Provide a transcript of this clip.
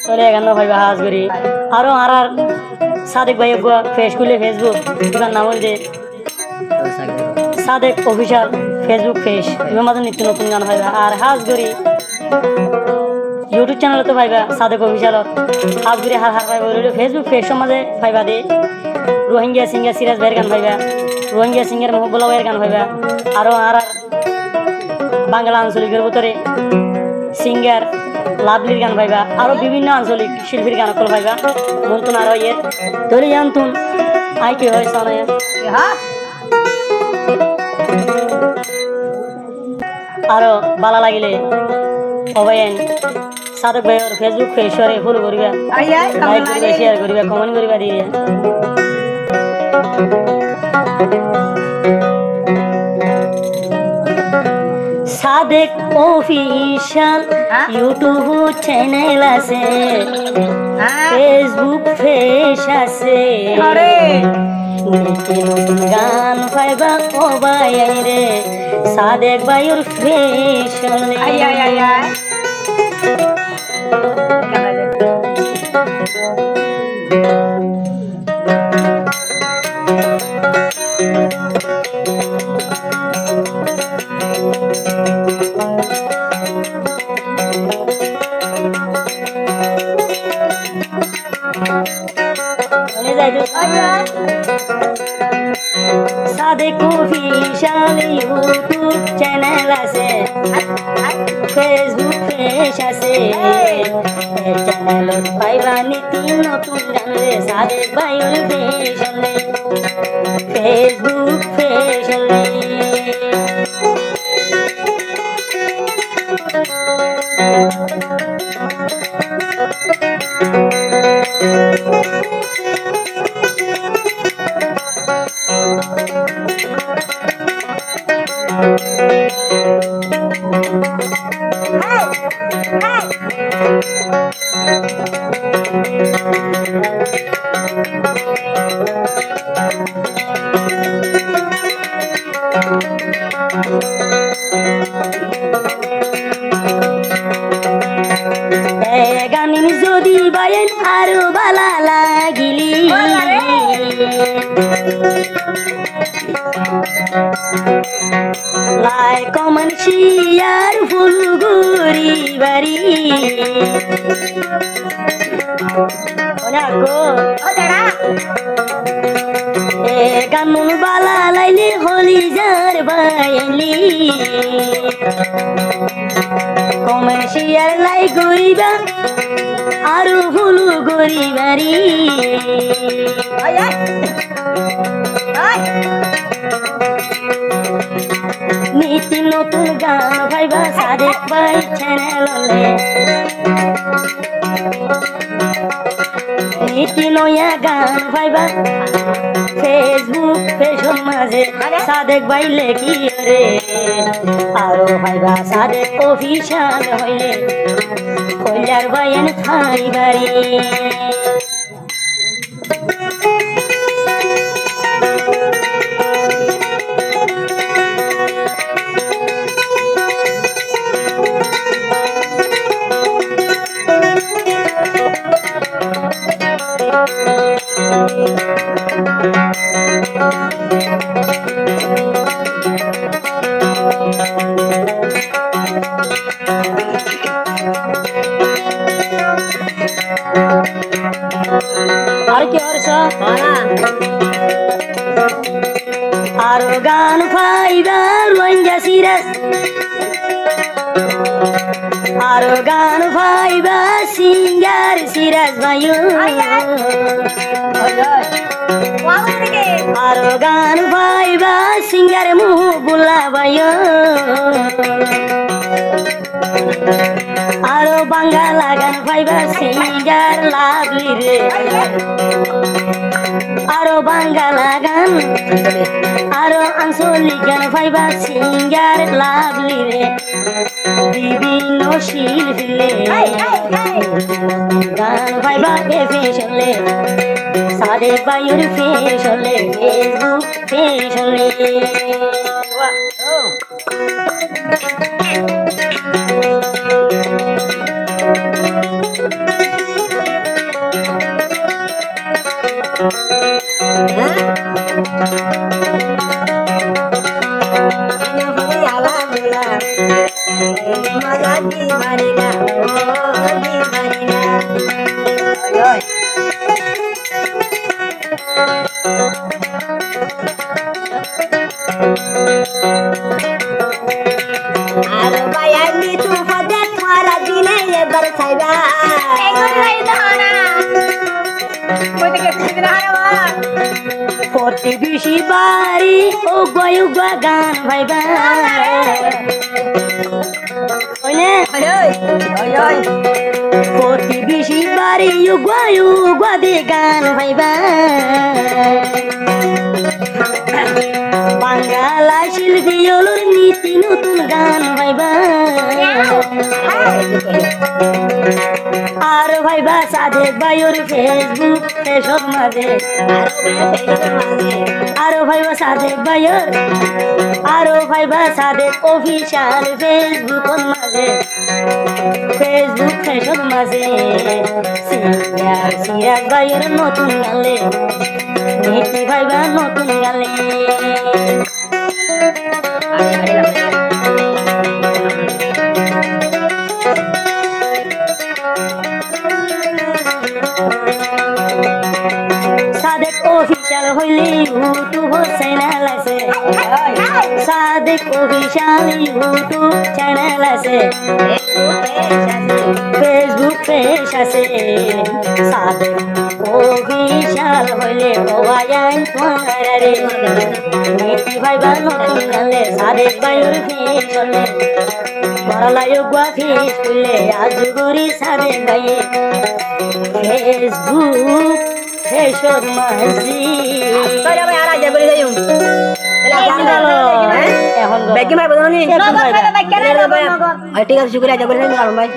চলে এখানে ভাইবা হাজ করি আরো আর সাদেক ভাই ফেস খুলে ফেসবুক এবার নাম হচ্ছে সাদেক অফিসিয়াল ফেসবুক পেজ এর মাঝে নিত্য নতুন গান ভাইবা আর হাজ করি ইউটিউব চ্যানেলে তো ভাইবা সাদেক অফিসিয়াল হাজ করি হার হার ভাইবা ফেসবুক পেজ মাঝে ভাইবা দে রোহিঙ্গা সিঙ্গার সিরাজ ভাইয়ের গান ভাইবা রোহিঙ্গা সিঙ্গার মহবুল্লাহ ভাইয়ের গান ভাইবা আরো আর বাংলা আঞ্চলিকের ভিতরে সিঙ্গার লাভলির গান ভাইবা আরো বিভিন্ন আঞ্চলিক শিল্পীর গান কল ভাইবা মন্তন আরো ইয়ে ধরে জানতুন আই কি হয় সানা আরো বালা লাগিলে অবয়ন সাদেক ভাইয়ের ফেসবুক পেজরে ফলো করিবা লাইক করিবা শেয়ার করিবা কমেন্ট করিবা দিয়ে সাদেক অফিশিয়াল ইউটিউব চ্যানেল আছে ফেসবুক পেজ আছে নতুন গান পাইবা কবাই রে সাদেক ভাইয়ের ফেশন সাদেক অফিশিয়াল ইউটিউব চ্যানেল আছে ফেসবুক পেজ আছে চ্যানেলত পাইবা নীতি নতুন গান রে সাদেক ভাইয়ের ফেশন ফেসবুক ফেশন গান যদি বাইন আরো বালা লাগিলি লাইক কমেন্ট শেয়ার ফুল গুরি বাড়ি গান বালা লাইলে হলি যার বাইলি কমেন্ট শেয়ার লাইক করিবা আরো ফুল গুরি বাড়ি নীতি নতুন গান ভাইবা সাদেক ভাই চ্যানেলে নীতি নয়া গান ভাইবা ফেসবুক পেজের মাঝে সাদেক ভাই লেখি রে আরো ভাইবা সাদেক অফিশিয়াল হইলে কইলার ভাইয়ের ঠাই বাড়ি আর কি হরসা আর গান পাইবা রোহিঙ্গা সিরাজ আর গান পাইবা সিঙ্গার সিরাজ ভাইও আর গান পাইবা সিঙ্গার মহবুল্লাহ ভাইও আরো বাংলা গান পাইবা সিঙ্গার লাভলি রে আরো বাংলা গান আরো আঞ্চলিক গান পাইবা সিঙ্গার লাভলি রে বিভিন্ন শিল্পীলে গান পাইবা ফেশনলে সাদেক ভাইয়ের ফেশনলে ফেসবুক ফেশনলে প্রতিবেশী বাড়ি ও গয়ুগা গান ভাইবা প্রতিবেশী বাড়ি গয়ুগা দে গান ভাইবা বাংলা শিল্পী ওলুর নীতি নতুন গান ভাইবা আর ভাইবা সাদেক ভাইয়ের ফেসবুক এসব মাঝে আরো ভাইবা সাদেক ভাইয়ের আরো ভাইবা সাদেক অফিসিয়াল ফেসবুক মাঝে ফেসবুক এসব মাঝে সিরাজ ভাইয়ের নতুন গালে নীতি ভাইবা নতুন গালে সাদেক অফিসিয়াল হইলে ইউটিউব চ্যানেল আছে সাদেক অফিসিয়াল ইউটিউব চ্যানেল আছে ফেসবুক পেজ আছে সাদেক অফিসিয়াল হইলে ওয়াই তোমারে নীতি ভাইবা নতুন গালে সাদেক ভাইয়ের ফিস হলে বড়লায় গুয়া ফিস হইলে আজ গরি সাদেক ভাইয়ে ফেসবুক ফেসর মাঝি তোরা ভাই আরা যাবলি যাইও এখন ব্যাগ মারবো না নি ঠিক আছে শুকরিয়া যাবলি না ভাই